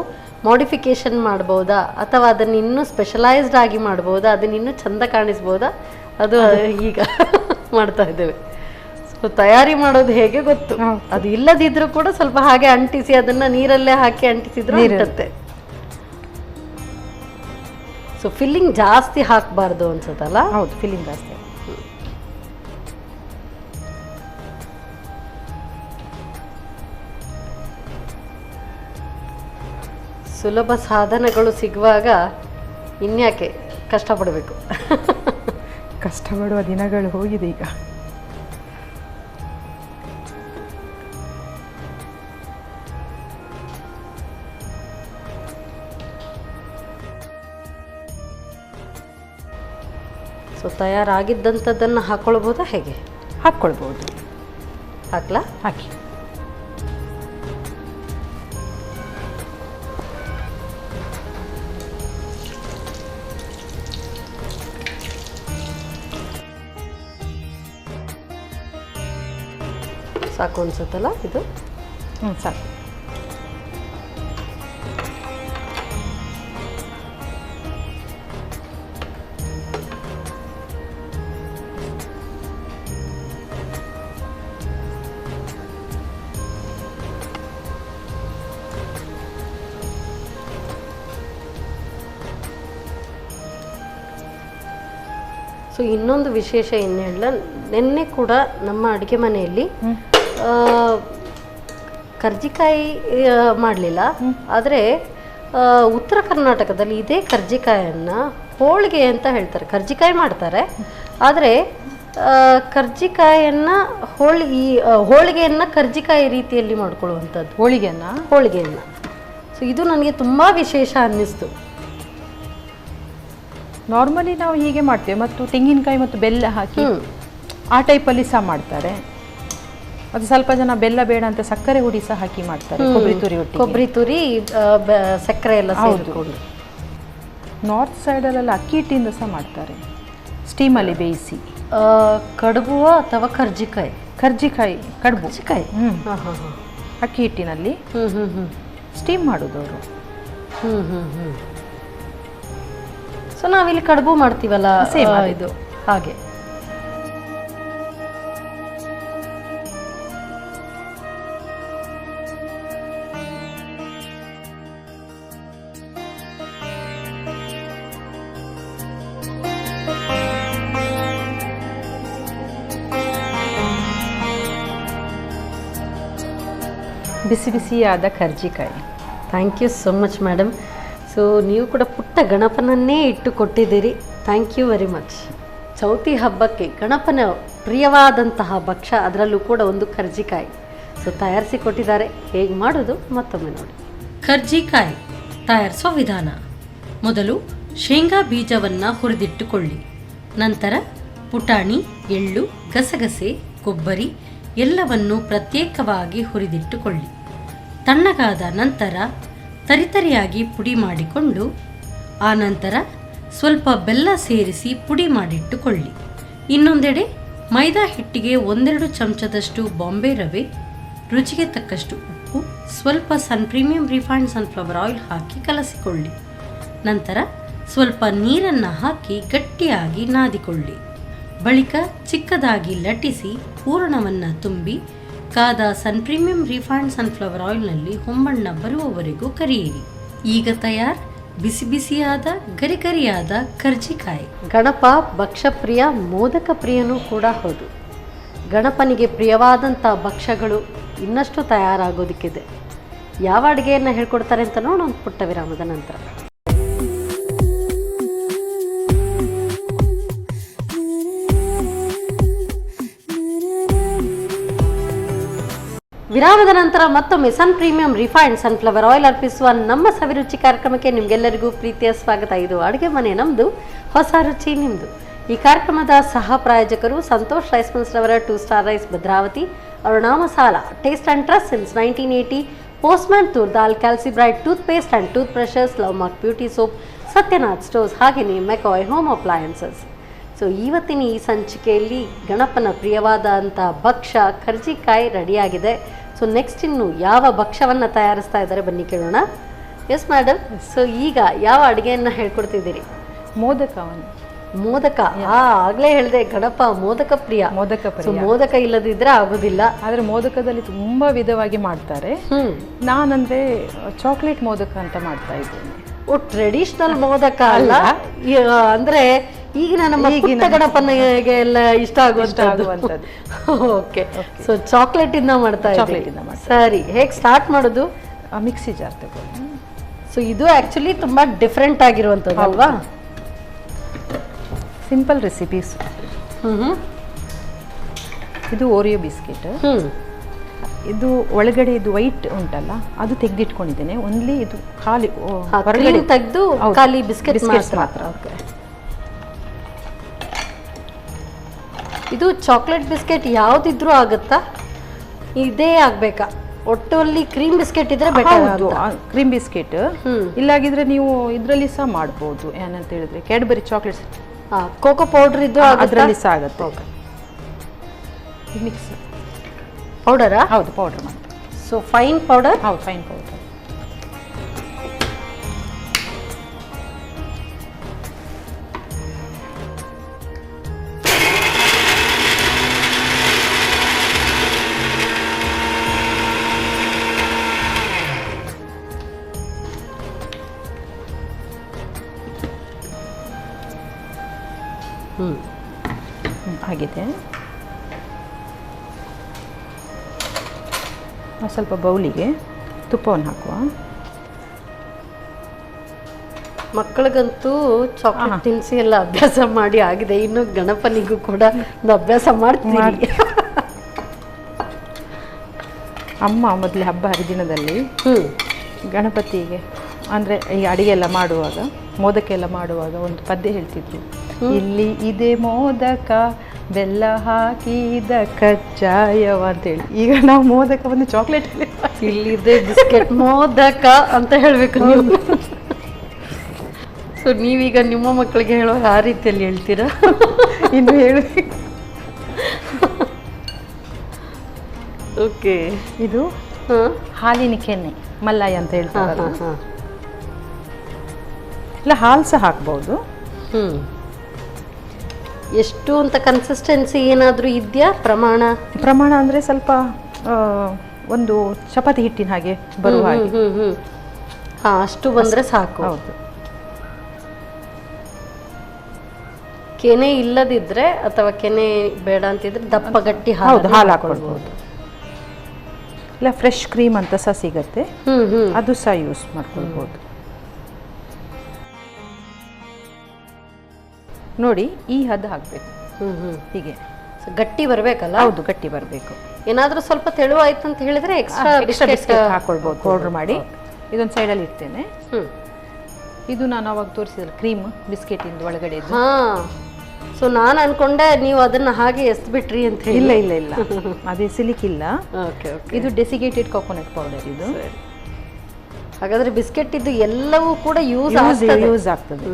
ಮಾಡಿಫಿಕೇಶನ್ ಮಾಡ್ಬೋದಾ ಅಥವಾ ಅದನ್ನು ಇನ್ನೂ ಸ್ಪೆಷಲೈಸ್ಡ್ ಆಗಿ ಮಾಡ್ಬೋದಾ, ಅದನ್ನ ಇನ್ನೂ ಚಂದ ಕಾಣಿಸ್ಬೋದಾ, ಅದು ಈಗ ಮಾಡ್ತಾ ಇದ್ದೇವೆ. ಸೊ ತಯಾರಿ ಮಾಡೋದು ಹೇಗೆ ಗೊತ್ತು, ಅದು ಇಲ್ಲದಿದ್ರೂ ಕೂಡ ಸ್ವಲ್ಪ ಹಾಗೆ ಅಂಟಿಸಿ ಅದನ್ನ ನೀರಲ್ಲೇ ಹಾಕಿ ಅಂಟಿಸಿದ್ರು ಇರುತ್ತೆ. ಸೊ ಫಿಲ್ಲಿಂಗ್ ಜಾಸ್ತಿ ಹಾಕಬಾರ್ದು ಅನ್ಸುತ್ತಲ್ಲ? ಹೌದು, ಫಿಲ್ಲಿಂಗ್ ಜಾಸ್ತಿ. ಸುಲಭ ಸಾಧನಗಳು ಸಿಗುವಾಗ ಇನ್ಯಾಕೆ ಕಷ್ಟಪಡಬೇಕು? ಕಷ್ಟಪಡುವ ದಿನಗಳು ಹೋಗಿದೆ ಈಗ. ಸೊ ತಯಾರಾಗಿದ್ದಂಥದ್ದನ್ನು ಹಾಕ್ಕೊಳ್ಬೋದಾ ಹೇಗೆ? ಹಾಕ್ಕೊಳ್ಬೋದು. ಹಾಕ್ಲಾ? ಹಾಕಿ. ಸಾಕು ಅನ್ಸುತ್ತಲ್ಲ ಇದು? ಸಾಕು. ಸೊ ಇನ್ನೊಂದು ವಿಶೇಷ ಏನು ಹೇಳಲ್ಲ, ನಿನ್ನೆ ಕೂಡ ನಮ್ಮ ಅಡುಗೆ ಮನೆಯಲ್ಲಿ ಕರ್ಜಿಕಾಯಿ ಮಾಡಲಿಲ್ಲ. ಆದರೆ ಉತ್ತರ ಕರ್ನಾಟಕದಲ್ಲಿ ಇದೇ ಕರ್ಜಿಕಾಯನ್ನು ಹೋಳಿಗೆ ಅಂತ ಹೇಳ್ತಾರೆ. ಕರ್ಜಿಕಾಯಿ ಮಾಡ್ತಾರೆ, ಆದರೆ ಕರ್ಜಿಕಾಯನ್ನು ಹೋಳಿಗೆಯನ್ನು ಕರ್ಜಿಕಾಯಿ ರೀತಿಯಲ್ಲಿ ಮಾಡ್ಕೊಳ್ಳುವಂಥದ್ದು, ಹೋಳಿಗೆಯನ್ನು. ಸೊ ಇದು ನನಗೆ ತುಂಬ ವಿಶೇಷ ಅನ್ನಿಸ್ತು. ನಾರ್ಮಲಿ ನಾವು ಹೀಗೆ ಮಾಡ್ತೇವೆ, ಮತ್ತು ತೆಂಗಿನಕಾಯಿ ಮತ್ತು ಬೆಲ್ಲ ಹಾಕಿ ಆ ಟೈಪಲ್ಲಿ ಸಹ ಮಾಡ್ತಾರೆ. ಅದು ಸ್ವಲ್ಪ ಜನ ಬೆಲ್ಲ ಬೇಡ ಅಂತ ಸಕ್ಕರೆ ಹುಡಿ ಸಹ ಹಾಕಿ ಮಾಡ್ತಾರೆ, ಕೊಬ್ಬರಿ ತುರಿ ಸಕ್ಕರೆ ಎಲ್ಲ ಸೇರಿಕೊಂಡು. ನಾರ್ತ್ ಸೈಡಲ್ಲೆಲ್ಲ ಅಕ್ಕಿ ಹಿಟ್ಟಿಂದ ಸಹ ಮಾಡ್ತಾರೆ, ಸ್ಟೀಮಲ್ಲಿ ಬೇಯಿಸಿ. ಕಡುಬು ಅಥವಾ ಕರ್ಜಿಕಾಯಿ? ಕಡುಬು ಅಕ್ಕಿ ಹಿಟ್ಟಿನಲ್ಲಿ ಸ್ಟೀಮ್ ಮಾಡೋದು ಅವರು. ಸೊ ನಾವಿಲ್ಲಿ ಕಡುಬು ಮಾಡ್ತೀವಲ್ಲ, ಇದು ಹಾಗೆ. ಬಿಸಿ ಬಿಸಿಯಾದ ಕರ್ಜಿಕಾಯಿ. Thank you so much madam. So ನೀವು ಕೂಡ ಪುಟ್ಟ ಗಣಪನನ್ನೇ ಇಟ್ಟು ಕೊಟ್ಟಿದ್ದೀರಿ. Thank you very much. Chauthi ಹಬ್ಬಕ್ಕೆ ಗಣಪನ ಪ್ರಿಯವಾದಂತಹ ಭಕ್ಷ್ಯ, ಅದರಲ್ಲೂ ಕೂಡ ಒಂದು ಕರ್ಜಿಕಾಯಿ. ಸೊ ತಯಾರಿಸಿ ಕೊಟ್ಟಿದ್ದಾರೆ. ಹೇಗೆ ಮಾಡೋದು ಮತ್ತೊಮ್ಮೆ ನೋಡಿ. ಕರ್ಜಿಕಾಯಿ ತಯಾರಿಸೋ ವಿಧಾನ: ಮೊದಲು ಶೇಂಗಾ ಬೀಜವನ್ನು ಹುರಿದಿಟ್ಟುಕೊಳ್ಳಿ. ನಂತರ ಪುಟಾಣಿ, ಎಳ್ಳು, ಗಸಗಸೆ, ಕೊಬ್ಬರಿ ಎಲ್ಲವನ್ನು ಪ್ರತ್ಯೇಕವಾಗಿ ಹುರಿದಿಟ್ಟುಕೊಳ್ಳಿ. ತಣ್ಣಗಾದ ನಂತರ ತರಿತರಿಯಾಗಿ ಪುಡಿ ಮಾಡಿಕೊಂಡು ಆನಂತರ ಸ್ವಲ್ಪ ಬೆಲ್ಲ ಸೇರಿಸಿ ಪುಡಿ ಮಾಡಿಟ್ಟುಕೊಳ್ಳಿ. ಇನ್ನೊಂದೆಡೆ ಮೈದಾ ಹಿಟ್ಟಿಗೆ 1-2 ಚಮಚದಷ್ಟು ಬಾಂಬೆ ರವೆ, ರುಚಿಗೆ ತಕ್ಕಷ್ಟು ಉಪ್ಪು, ಸ್ವಲ್ಪ ಪ್ರೀಮಿಯಂ ರಿಫೈನ್ಡ್ ಸನ್ಫ್ಲವರ್ ಆಯಿಲ್ ಹಾಕಿ ಕಲಸಿಕೊಳ್ಳಿ. ನಂತರ ಸ್ವಲ್ಪ ನೀರನ್ನು ಹಾಕಿ ಗಟ್ಟಿಯಾಗಿ ನಾದಿಕೊಳ್ಳಿ. ಬಳಿಕ ಚಿಕ್ಕದಾಗಿ ಲಟ್ಟಿಸಿ ಹೂರಣವನ್ನು ತುಂಬಿ ಕಾದ ಪ್ರೀಮಿಯಂ ರಿಫೈನ್ಡ್ ಸನ್ಫ್ಲವರ್ ಆಯಿಲ್ನಲ್ಲಿ ಹೊಂಬಣ್ಣ ಬರುವವರೆಗೂ ಕರಿಯಿರಿ. ಈಗ ತಯಾರ್ ಬಿಸಿ ಬಿಸಿಯಾದ ಗರಿಗರಿಯಾದ ಕರ್ಜಿಕಾಯಿ. ಗಣಪ ಭಕ್ಷ್ಯಪ್ರಿಯ, ಮೋದಕ ಪ್ರಿಯನೂ ಕೂಡ ಹೌದು. ಗಣಪನಿಗೆ ಪ್ರಿಯವಾದಂಥ ಭಕ್ಷ್ಯಗಳು ಇನ್ನಷ್ಟು ತಯಾರಾಗೋದಕ್ಕಿದೆ. ಯಾವ ಅಡುಗೆಯನ್ನು ಹೇಳ್ಕೊಡ್ತಾರೆ ಅಂತ ನೋಡೋಣ ಪುಟ್ಟ ವಿರಾಮದ ನಂತರ. ವಿರಾಮದ ನಂತರ ಮತ್ತೊಮ್ಮೆ ಪ್ರೀಮಿಯಂ ರಿಫೈನ್ಡ್ ಸನ್ಫ್ಲವರ್ ಆಯಿಲ್ ಅರ್ಪಿಸುವ ನಮ್ಮ ಸವಿರುಚಿ ಕಾರ್ಯಕ್ರಮಕ್ಕೆ ನಿಮಗೆಲ್ಲರಿಗೂ ಪ್ರೀತಿಯ ಸ್ವಾಗತ. ಇದು ಅಡುಗೆ ಮನೆ ನಮ್ಮದು, ಹೊಸ ರುಚಿ ನಿಮ್ಮದು. ಈ ಕಾರ್ಯಕ್ರಮದ ಸಹ ಪ್ರಾಯೋಜಕರು ಸಂತೋಷ್ ರೈಸ್ ಮಿಲ್ಸ್ ರವರ 2 star rice Bhadravati, Aruna masala, taste and trust since 1980, postman toor dal, calcibright tooth paste and tooth brushes, love mark beauty soap, Satyanath stores, ಹಾಗೆಯೇ ಮೆಕಾಯ್ ಹೋಮ್ ಅಪ್ಲಯನ್ಸಸ್. ಸೊ ಇವತ್ತಿನ ಈ ಸಂಚಿಕೆಯಲ್ಲಿ ಗಣಪನ ಪ್ರಿಯವಾದಂಥ ಭಕ್ಷ್ಯ ಕರ್ಜಿಕಾಯಿ ರೆಡಿಯಾಗಿದೆ. ಸೊ ನೆಕ್ಸ್ಟ್ ಇನ್ನು ಯಾವ ಭಕ್ಷ್ಯವನ್ನು ತಯಾರಿಸ್ತಾ ಇದ್ದಾರೆ ಬನ್ನಿ ಕೇಳೋಣ. ಎಸ್ ಮೇಡಮ್, ಸೊ ಈಗ ಯಾವ ಅಡುಗೆಯನ್ನು ಹೇಳ್ಕೊಡ್ತಿದ್ದೀರಿ? ಮೋದಕ. ಆಗ್ಲೇ ಹೇಳಿದೆ ಗಣಪ ಮೋದಕ ಪ್ರಿಯ. ಮೋದಕ ಇಲ್ಲದಿದ್ರೆ ಆಗೋದಿಲ್ಲ. ಆದರೆ ಮೋದಕದಲ್ಲಿ ತುಂಬಾ ವಿಧವಾಗಿ ಮಾಡ್ತಾರೆ. ನಾನಂದ್ರೆ ಚಾಕ್ಲೇಟ್ ಮೋದಕ ಅಂತ ಮಾಡ್ತಾ ಇದ್ದೇನೆ. ಓ ಟ್ರೆಡಿಷನಲ್ ಮೋದಕ ಅಲ್ಲ ಅಂದ್ರೆ ಈಗಿನ ನಮ್ಮ ಪುಟ್ಟ ಗಣಪನಿಗೆ ಎಲ್ಲ ಇಷ್ಟ ಆಗುವಂಥದ್ದು. ಓಕೆ, ಸೊ ಚಾಕ್ಲೇಟ್ ಇಂದ ಮಾಡ್ತಾ ಇದ್ದೀವಿ. ಸರಿ, ಹೇಗೆ ಸ್ಟಾರ್ಟ್ ಮಾಡೋದು? ಮಿಕ್ಸಿ ಜಾರ್ ತಗೊಳ್ಳಿ. ಸೊ ಇದು ಆಕ್ಚುಲಿ ತುಂಬಾ ಡಿಫ್ರೆಂಟ್ ಆಗಿರುವಂಥದ್ದು ಅಲ್ವಾ? Simple recipes. ಇದು ಓರಿಯೋ ಬಿಸ್ಕೆಟ್. ಇದು ಒಳಗಡೆ ಇದು ವೈಟ್ ಉಂಟಲ್ಲ ಅದು ತೆಗೆದಿಟ್ಕೊಂಡಿದ್ದೇನೆ. ಓನ್ಲಿ ಇದು ಖಾಲಿ ಹೊರಗಡೆ ತೆಗೆದು ಖಾಲಿ ಬಿಸ್ಕೆಟ್ ಮಾತ್ರ. ಇದು ಚಾಕ್ಲೇಟ್ ಬಿಸ್ಕೆಟ್ ಯಾವ್ದಿದ್ರು ಆಗುತ್ತಾ? ಇದೇ ಆಗ್ಬೇಕಾ? ಒಟ್ಟಲ್ಲಿ ಕ್ರೀಮ್ ಬಿಸ್ಕೆಟ್ ಇದ್ರೆ ಬೆಟರ್. ಕ್ರೀಮ್ ಬಿಸ್ಕೆಟ್ ಇಲ್ಲಾಗಿದ್ರೆ ನೀವು ಇದರಲ್ಲಿ ಸಹ ಮಾಡ್ಬೋದು. ಏನಂತ ಹೇಳಿದ್ರೆ ಕ್ಯಾಡ್ಬರಿ ಚಾಕ್ಲೇಟ್ಸ್, ಕೋಕೋ ಪೌಡರ್ ಇದು ಅದರಲ್ಲಿ ಸಹ ಆಗುತ್ತೆ. ಮಿಕ್ಸ್ ಪೌಡರಾ? ಹೌದು, ಪೌಡರ್ ಮಾಡಿ. So fine powder? ಹೌದು, ಫೈನ್ ಪೌಡರ್. ಆಗಿದೆ. ಸ್ವಲ್ಪ ಬೌಲಿಗೆ ತುಪ್ಪವನ್ನು ಹಾಕುವ. ಮಕ್ಕಳಿಗಂತೂ ಚಾಕ್ಲೇಟ್ ತಿನ್ನಿಸಿ ಎಲ್ಲ ಅಭ್ಯಾಸ ಮಾಡಿ ಆಗಿದೆ. ಇನ್ನು ಗಣಪನಿಗೂ ಕೂಡ ಒಂದು ಅಭ್ಯಾಸ ಮಾಡ್ತೀನಿ. ಅಮ್ಮ ಮೊದಲೇ ಹಬ್ಬ ಹರಿದಿನದಲ್ಲಿ ಗಣಪತಿಗೆ ಅಂದರೆ ಈ ಅಡಿಗೆ ಎಲ್ಲ ಮಾಡುವಾಗ, ಮೋದಕ ಎಲ್ಲ ಮಾಡುವಾಗ ಒಂದು ಪದ್ಯ ಹೇಳ್ತಿದ್ರು. ಇಲ್ಲಿ ಇದೆ ಮೋದಕ ಬೆಲ್ಲ ಹಾಕಿದ ಕಜ್ಜಾಯವ ಅಂತೇಳಿ. ಈಗ ನಾವು ಮೋದಕ ಒಂದು ಚಾಕ್ಲೇಟ್ ಇಲ್ಲಿದೆ ಬಿಸ್ಕೆಟ್ ಮೋದಕ ಅಂತ ಹೇಳ್ಬೇಕು ನೀವು. ಸೊ ನೀವೀಗ ನಿಮ್ಮ ಮಕ್ಕಳಿಗೆ ಹೇಳುವಾಗ ಆ ರೀತಿಯಲ್ಲಿ ಹೇಳ್ತೀರಾ? ಇನ್ನು ಹೇಳಿ. ಓಕೆ, ಇದು ಹಾಲಿನ ಕೆನೆ ಮಲ್ಲೈ ಅಂತ ಹೇಳ್ತಾರೆ. ಇಲ್ಲ, ಹಾಲು ಸಹ ಹಾಕ್ಬೋದು. ಎಷ್ಟು ಅಂತ ಕನ್ಸಿಸ್ಟೆನ್ಸಿ ಏನಾದರೂ ಇದೆಯಾ? ಪ್ರಮಾಣ ಅಂದರೆ ಸ್ವಲ್ಪ ಒಂದು ಚಪಾತಿ ಹಿಟ್ಟಿನ ಹಾಗೆ ಬರುವ ಹಾಗೆ. ಅಷ್ಟು ಬಂದರೆ ಸಾಕು. ಹೌದು. ಕೆನೆ ಇಲ್ಲದಿದ್ರೆ ಅಥವಾ ಕೆನೆ ಬೇಡ ಅಂತಿದ್ರೆ ದಪ್ಪ ಗಟ್ಟಿ ಹಾಲು ಹಾಕೊಳ್ಬೋದು. ಇಲ್ಲ, ಫ್ರೆಶ್ ಕ್ರೀಮ್ ಅಂತ ಸಹ ಸಿಗತ್ತೆ, ಅದು ಸಹ ಯೂಸ್ ಮಾಡ್ಕೊಳ್ಬೋದು. ನೋಡಿ, ಈ ಹದ ಹಾಕಬೇಕು. ಹೀಗೆ ಗಟ್ಟಿ ಬರಬೇಕಲ್ಲ? ಹೌದು, ಗಟ್ಟಿ ಬರಬೇಕು. ಏನಾದರೂ ಸ್ವಲ್ಪ ತೆಳು ಆಯ್ತು ಅಂತ ಹೇಳಿದ್ರೆ ಎಕ್ಸ್ಟ್ರಾ ಬಿಸ್ಕೆಟ್ ಹಾಕೊಳ್ಬೋದು. ಪೌಡರ್ ಮಾಡಿ ಇದೊಂದು ಸೈಡಲ್ಲಿ ಇಡ್ತೇನೆ. ಇದು ನಾನು ಅವಾಗ ತೋರಿಸಿದ್ರೆ ಕ್ರೀಮ್ ಬಿಸ್ಕೆಟ್ ಇಂದ ಒಳಗಡೆ. ಸೊ ನಾನು ಅನ್ಕೊಂಡೆ ನೀವು ಅದನ್ನ ಹಾಗೆ ಎಸ್ಬಿಟ್ರಿ ಅಂತ ಹೇಳಿ. ಇಲ್ಲ ಇಲ್ಲ ಇಲ್ಲ, ಅದೇ ಸಿಲಿಕ್ಕಿಲ್ಲ. ಇದು ಡೆಸಿಗೇಟೆಡ್ ಕೋಕೋನಟ್ ಪೌಡರ್. ಇದು ಹಾಗಾದ್ರೆ ಬಿಸ್ಕೆಟ್ ಇದು ಎಲ್ಲವೂ ಕೂಡ ಯೂಸ್ ಆಗ್ತದೆ.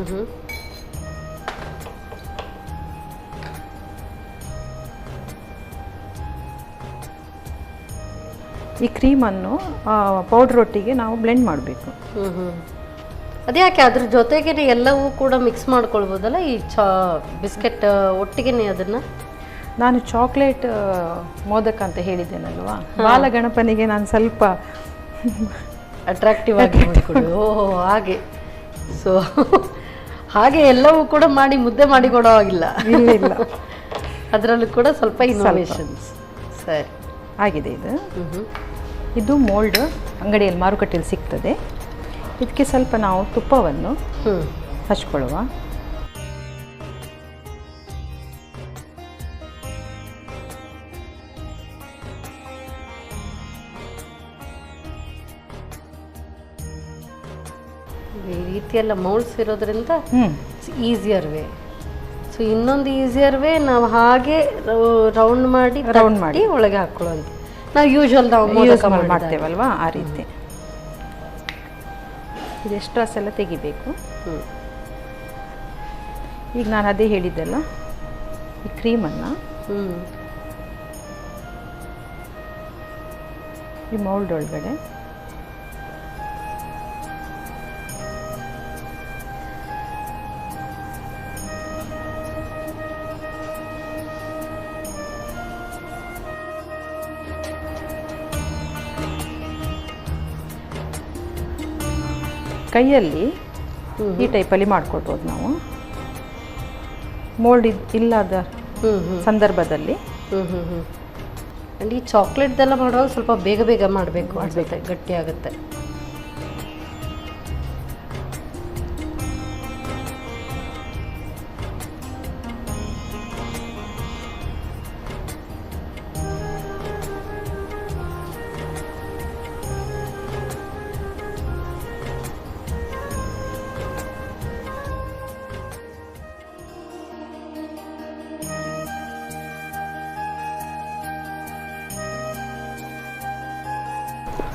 ಈ ಕ್ರೀಮನ್ನು ಪೌಡರ್ ಒಟ್ಟಿಗೆ ನಾವು ಬ್ಲೆಂಡ್ ಮಾಡಬೇಕು. ಅದ್ಯಾಕೆ ಅದ್ರ ಜೊತೆಗೇನೆ ಎಲ್ಲವೂ ಕೂಡ ಮಿಕ್ಸ್ ಮಾಡ್ಕೊಳ್ಬೋದಲ್ಲ ಈ ಬಿಸ್ಕೆಟ್ ಒಟ್ಟಿಗೆನೆ? ಅದನ್ನ ನಾನು ಚಾಕ್ಲೇಟ್ ಮೋದಕ ಅಂತ ಹೇಳಿದ್ದೇನಲ್ವಾ, ಬಾಲ ಗಣಪನಿಗೆ ನಾನು ಸ್ವಲ್ಪ ಅಟ್ರಾಕ್ಟಿವ್ ಆಗಿ ಮಾಡಿಕೊಡು. ಓಹೋ, ಹಾಗೆ. ಸೊ ಹಾಗೆ ಎಲ್ಲವೂ ಕೂಡ ಮಾಡಿ ಮುದ್ದೆ ಮಾಡಿ ಕೊಡೋ ಆಗಿಲ್ಲ. ಇಲ್ಲ, ಅದರಲ್ಲೂ ಕೂಡ ಸ್ವಲ್ಪ ಇನ್ನೋವೇಷನ್ಸ್. ಸರಿ, ಆಗಿದೆ. ಇದು ಮೋಲ್ಡ್ ಅಂಗಡಿಯಲ್ಲಿ ಮಾರುಕಟ್ಟೆಯಲ್ಲಿ ಸಿಗ್ತದೆ. ಇದಕ್ಕೆ ಸ್ವಲ್ಪ ನಾವು ತುಪ್ಪವನ್ನು ಹಚ್ಕೊಳ್ಳುವ. ಈ ರೀತಿಯೆಲ್ಲ ಮೌಲ್ಡ್ಸ್ ಇರೋದ್ರಿಂದ ಈಸಿಯರ್ ವೇ. ಸೊ ಇನ್ನೊಂದು ಈಸಿಯರ್ ವೇ, ನಾವು ಹಾಗೆ ರೌಂಡ್ ಮಾಡಿ ಒಳಗೆ ಹಾಕೊಳ್ಳುವಂತ. ನಾವು ಯೂಶುವಲ್ ನಾವು ಮಾಡ್ತೇವಲ್ವಾ, ಆ ರೀತಿ. ಇದು ಎಕ್ಸ್ಟ್ರಾಸ್ ಎಲ್ಲ ತೆಗಿಬೇಕು. ಈಗ ನಾನು ಅದೇ ಹೇಳಿದ್ದೆಲ್ಲ, ಈ ಕ್ರೀಮನ್ನು ಈ ಮೌಲ್ಡ್ ಒಳಗಡೆ ಕೈಯಲ್ಲಿ ಈ ಟೈಪಲ್ಲಿ ಮಾಡ್ಕೊಳ್ಬೋದು ನಾವು. ಮೋಲ್ಡ್ ಇಲ್ಲದ ಸಂದರ್ಭದಲ್ಲಿ. ಆ್ಯಂಡ್ ಈ ಚಾಕ್ಲೇಟ್ದೆಲ್ಲ ಮಾಡುವಾಗ ಸ್ವಲ್ಪ ಬೇಗ ಬೇಗ ಮಾಡಬೇಕು ಅನ್ಸುತ್ತೆ, ಗಟ್ಟಿ ಆಗುತ್ತೆ.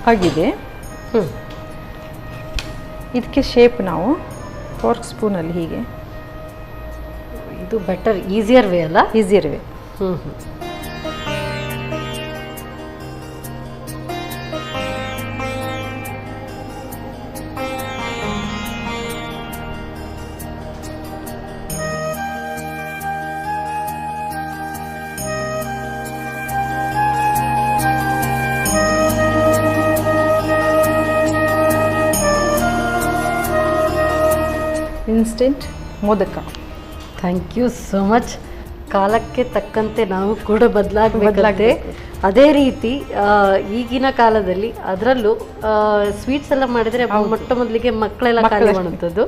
ಆಗಿದೆ. ಇದಕ್ಕೆ ಶೇಪ್ ನಾವು ಫೋರ್ಕ್ ಸ್ಪೂನಲ್ಲಿ ಹೀಗೆ. ಇದು ಬೆಟರ್, ಈಸಿಯರ್ ವೇ ಅಲ್ಲ? Easier way. Instant modak. Thank you so much. ಕಾಲಕ್ಕೆ ತಕ್ಕಂತೆ ನಾವು ಕೂಡ ಬದಲಾಗಬೇಕಾಗುತ್ತೆ. ಅದೇ ರೀತಿ ಈಗಿನ ಕಾಲದಲ್ಲಿ ಅದರಲ್ಲೂ ಸ್ವೀಟ್ಸ್ ಎಲ್ಲ ಮಾಡಿದರೆ ಮೊಟ್ಟ ಮೊದಲಿಗೆ ಮಕ್ಕಳೆಲ್ಲ ಖಾಲಿ ಮಾಡುವಂಥದ್ದು.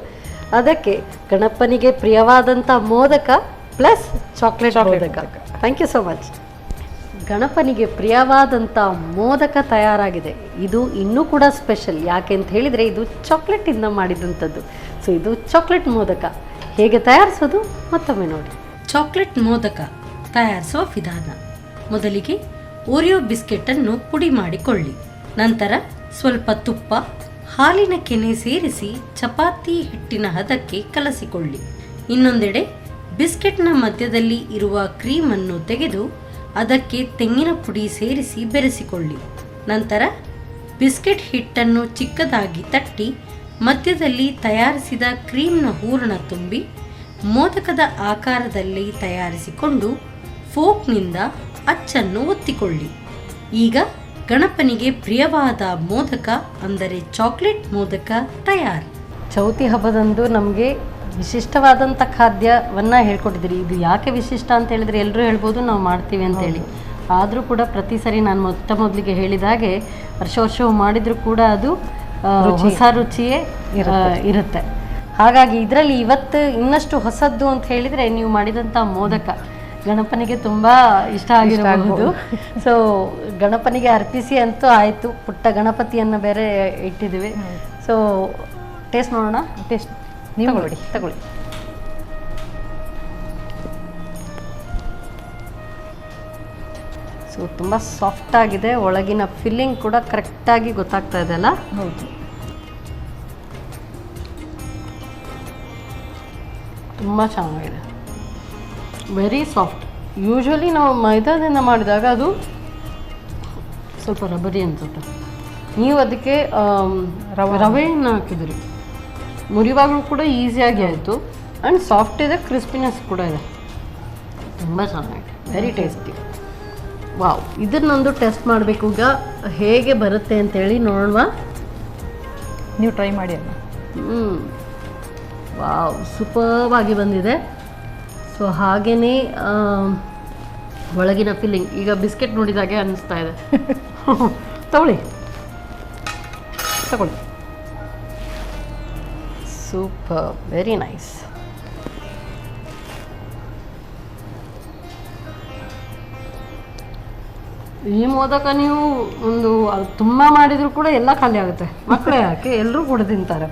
ಅದಕ್ಕೆ ಗಣಪನಿಗೆ ಪ್ರಿಯವಾದಂಥ modak plus chocolate modak. Thank you so much. ಗಣಪನಿಗೆ ಪ್ರಿಯವಾದಂಥ ಮೋದಕ ತಯಾರಾಗಿದೆ. ಇದು ಇನ್ನೂ ಕೂಡ ಸ್ಪೆಷಲ್. ಯಾಕೆ ಅಂತ ಹೇಳಿದರೆ ಇದು ಚಾಕ್ಲೇಟಿಂದ ಮಾಡಿದಂಥದ್ದು. ಸೊ ಇದು ಚಾಕ್ಲೇಟ್ ಮೋದಕ. ಹೇಗೆ ತಯಾರಿಸೋದು ಮತ್ತೊಮ್ಮೆ ನೋಡಿ. ಚಾಕ್ಲೇಟ್ ಮೋದಕ ತಯಾರಿಸುವ ವಿಧಾನ: ಮೊದಲಿಗೆ ಓರಿಯೋ ಬಿಸ್ಕೆಟನ್ನು ಪುಡಿ ಮಾಡಿಕೊಳ್ಳಿ. ನಂತರ ಸ್ವಲ್ಪ ತುಪ್ಪ, ಹಾಲಿನ ಕೆನೆ ಸೇರಿಸಿ ಚಪಾತಿ ಹಿಟ್ಟಿನ ಹದಕ್ಕೆ ಕಲಸಿಕೊಳ್ಳಿ. ಇನ್ನೊಂದೆಡೆ ಬಿಸ್ಕೆಟ್ನ ಮಧ್ಯದಲ್ಲಿ ಇರುವ ಕ್ರೀಮನ್ನು ತೆಗೆದು ಅದಕ್ಕೆ ತೆಂಗಿನ ಪುಡಿ ಸೇರಿಸಿ ಬೆರೆಸಿಕೊಳ್ಳಿ. ನಂತರ ಬಿಸ್ಕೆಟ್ ಹಿಟ್ಟನ್ನು ಚಿಕ್ಕದಾಗಿ ತಟ್ಟಿ ಮಧ್ಯದಲ್ಲಿ ತಯಾರಿಸಿದ ಕ್ರೀಮ್ನ ಹೂರಣ ತುಂಬಿ ಮೋದಕದ ಆಕಾರದಲ್ಲಿ ತಯಾರಿಸಿಕೊಂಡು ಫೋಕ್ನಿಂದ ಅಚ್ಚನ್ನು ಒತ್ತಿಕೊಳ್ಳಿ. ಈಗ ಗಣಪನಿಗೆ ಪ್ರಿಯವಾದ ಮೋದಕ ಅಂದರೆ ಚಾಕ್ಲೇಟ್ ಮೋದಕ ತಯಾರು. ಚೌತಿ ಹಬ್ಬದಂದು ನಮಗೆ ವಿಶಿಷ್ಟವಾದಂಥ ಖಾದ್ಯವನ್ನು ಹೇಳ್ಕೊಟ್ಟಿದ್ದೀರಿ. ಇದು ಯಾಕೆ ವಿಶಿಷ್ಟ ಅಂತ ಹೇಳಿದರೆ ಎಲ್ಲರೂ ಹೇಳ್ಬೋದು ನಾವು ಮಾಡ್ತೀವಿ ಅಂತೇಳಿ. ಆದರೂ ಕೂಡ ಪ್ರತಿ ಸರಿ ನಾನು ಮೊದಲಿಗೆ ಹೇಳಿದ ಹಾಗೆ ವರ್ಷವೂ ಮಾಡಿದರೂ ಕೂಡ ಅದು ಹೊಸ ರುಚಿಯೇ ಇರುತ್ತೆ. ಹಾಗಾಗಿ ಇದರಲ್ಲಿ ಇವತ್ತು ಇನ್ನಷ್ಟು ಹೊಸದ್ದು ಅಂತ ಹೇಳಿದರೆ ನೀವು ಮಾಡಿದಂಥ ಮೋದಕ ಗಣಪನಿಗೆ ತುಂಬ ಇಷ್ಟ ಆಗಿರಬಹುದು. ಸೊ ಗಣಪನಿಗೆ ಅರ್ಪಿಸಿ ಅಂತೂ ಆಯಿತು. ಪುಟ್ಟ ಗಣಪತಿಯನ್ನು ಬೇರೆ ಇಟ್ಟಿದ್ದೀವಿ. ಸೊ ಟೇಸ್ಟ್ ನೋಡೋಣ. ಟೇಸ್ಟ್ ನೀವು ನೋಡಿ, ತಗೊಳ್ಳಿ. ಸೊ ತುಂಬ ಸಾಫ್ಟ್ ಆಗಿದೆ. ಒಳಗಿನ ಫಿಲ್ಲಿಂಗ್ ಕೂಡ ಕರೆಕ್ಟಾಗಿ ಗೊತ್ತಾಗ್ತಾ ಇದೆ ಅಲ್ಲ? ಹೌದು. ತುಂಬ ಚೆನ್ನಾಗಿದೆ. Very soft. ಯೂಶ್ವಲಿ ನಾವು ಮೈದಾದಿಂದ ಮಾಡಿದಾಗ ಅದು ಸ್ವಲ್ಪ ರಬರಿ ಅನ್ಸುತ್ತೆ. ನೀವು ಅದಕ್ಕೆ ರವೆಯನ್ನು ಹಾಕಿದಿರಿ. ಮುರಿವಾಗಲೂ ಕೂಡ ಈಸಿಯಾಗಿ ಆಯಿತು. ಆ್ಯಂಡ್ ಸಾಫ್ಟ್ ಇದೆ, ಕ್ರಿಸ್ಪಿನೆಸ್ ಕೂಡ ಇದೆ. ತುಂಬ ಚೆನ್ನಾಗಿದೆ. Very tasty. ವಾವ್. ಇದನ್ನೊಂದು ಟೆಸ್ಟ್ ಮಾಡಬೇಕು. ಈಗ ಹೇಗೆ ಬರುತ್ತೆ ಅಂತೇಳಿ ನೋಡುವ. ನೀವು ಟ್ರೈ ಮಾಡಿ ಅಲ್ಲ. ವಾವ್, ಸೂಪರ್ಬ್ ಆಗಿ ಬಂದಿದೆ. ಸೊ ಹಾಗೆಯೇ ಒಳಗಿನ ಫಿಲ್ಲಿಂಗ್ ಈಗ ಬಿಸ್ಕೆಟ್ ನೋಡಿದಾಗೆ ಅನ್ನಿಸ್ತಾ ಇದೆ. ತಗೊಳ್ಳಿ. Super, very nice. ಈ ಮೋದಕ ನೀವು ಒಂದು ತುಂಬ ಮಾಡಿದರೂ ಕೂಡ ಎಲ್ಲ ಖಾಲಿ ಆಗುತ್ತೆ. ಮಕ್ಕಳೇ ಯಾಕೆ, ಎಲ್ಲರೂ ಕೂಡ ತಿಂತಾರೆ.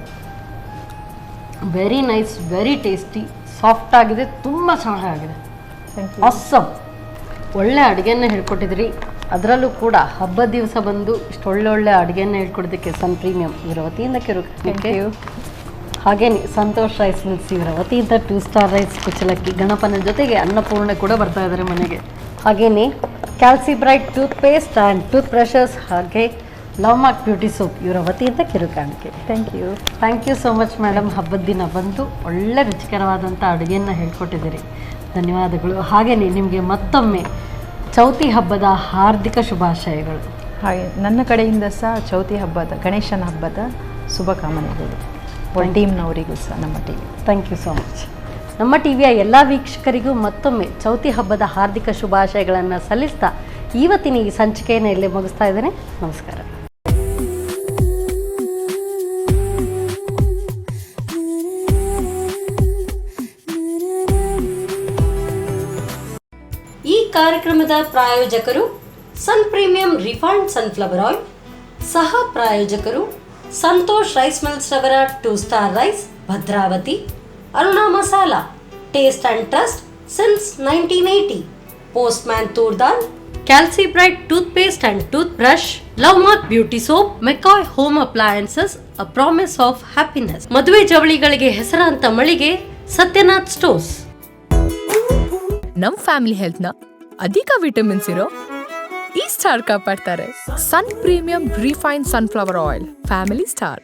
Very nice, very tasty, soft ಆಗಿದೆ, ತುಂಬ ಚೆನ್ನಾಗಿದೆ. ಆಸಮ್. ಒಳ್ಳೆ ಅಡುಗೆಯನ್ನು ಹೇಳ್ಕೊಟ್ಟಿದ್ರಿ. ಅದರಲ್ಲೂ ಕೂಡ ಹಬ್ಬದ ದಿವಸ ಬಂದು ಇಷ್ಟು ಒಳ್ಳೆ ಅಡುಗೆಯನ್ನು ಹೇಳ್ಕೊಡೋದಕ್ಕೆ ಸನ್ ಪ್ರೀಮಿಯಂ ಇವರ ವತಿಯಿಂದ ಹಾಗೇನೆ ಸಂತೋಷ್ ರೈಸ್ ಮಿಲ್ಸ್ ಇವರ ವತಿಯಿಂದ 2 ಸ್ಟಾರ್ ರೈಸ್ ಕುಚಲಕ್ಕಿ ಗಣಪನ ಜೊತೆಗೆ ಅನ್ನಪೂರ್ಣೆ ಕೂಡ ಬರ್ತಾ ಇದ್ದಾರೆ ಮನೆಗೆ. ಹಾಗೆಯೇ calcibright tooth paste and tooth brushes, ಹಾಗೆ ಲವ್ ಮಾರ್ಕ್ ಬ್ಯೂಟಿ ಸೋಪ್ ಇವರ ವತಿಯಿಂದ ಕಿರುಕಾಣಿಕೆ. Thank you so much madam. ಹಬ್ಬದ ದಿನ ಬಂದು ಒಳ್ಳೆ ರುಚಿಕರವಾದಂಥ ಅಡುಗೆಯನ್ನು ಹೇಳ್ಕೊಟ್ಟಿದ್ದೀರಿ. ಧನ್ಯವಾದಗಳು. ಹಾಗೆಯೇ ನಿಮಗೆ ಮತ್ತೊಮ್ಮೆ ಚೌತಿ ಹಬ್ಬದ ಹಾರ್ದಿಕ ಶುಭಾಶಯಗಳು. ಹಾಗೆ ನನ್ನ ಕಡೆಯಿಂದ ಸಹ ಚೌತಿ ಹಬ್ಬದ, ಗಣೇಶನ ಹಬ್ಬದ ಶುಭಕಾಮನೆಗಳು. ಟೀಮ್ನವರಿಗೂ ಸಹ ನಮ್ಮ TV. Thank you so much. ನಮ್ಮ ಟಿವಿಯ ಎಲ್ಲ ವೀಕ್ಷಕರಿಗೂ ಮತ್ತೊಮ್ಮೆ ಚೌತಿ ಹಬ್ಬದ ಹಾರ್ದಿಕ ಶುಭಾಶಯಗಳನ್ನು ಸಲ್ಲಿಸ್ತಾ ಇವತ್ತಿನ ಈ ಸಂಚಿಕೆಯನ್ನು ಇಲ್ಲಿ ಮುಗಿಸ್ತಾ ಇದ್ದೇನೆ. ನಮಸ್ಕಾರ. ಈ ಕಾರ್ಯಕ್ರಮದ ಪ್ರಾಯೋಜಕರು sun premium refined sunflower oil, ಸಹ ಪ್ರಾಯೋಜಕರು ಸಂತೋಷ್ ರೈಸ್ ಮಿಲ್ಸ್ ರವರ 2 star rice Bhadravati, Aruna masala taste and trust since 1980, postman toor dal, calci bright tooth paste and tooth brush, love mark beauty soap, McCoy home appliances a promise of happiness, ಮದುವೆ ಜವಳಿಗಳಿಗೆ ಹೆಸರಾಂತ ಮಳಿಗೆ ಸತ್ಯನಾಥ್ ಸ್ಟೋರ್ಸ್. ನಮ್ ಫ್ಯಾಮಿಲಿ ಹೆಲ್ತ್ ನ ಅಧಿಕ ವಿಟಮಿನ್ಸ್ ಇರೋ ಈ ಸ್ಟಾರ್ ಕಾಪಾಡ್ತಾರೆ. Sun premium refine sunflower oil, family star.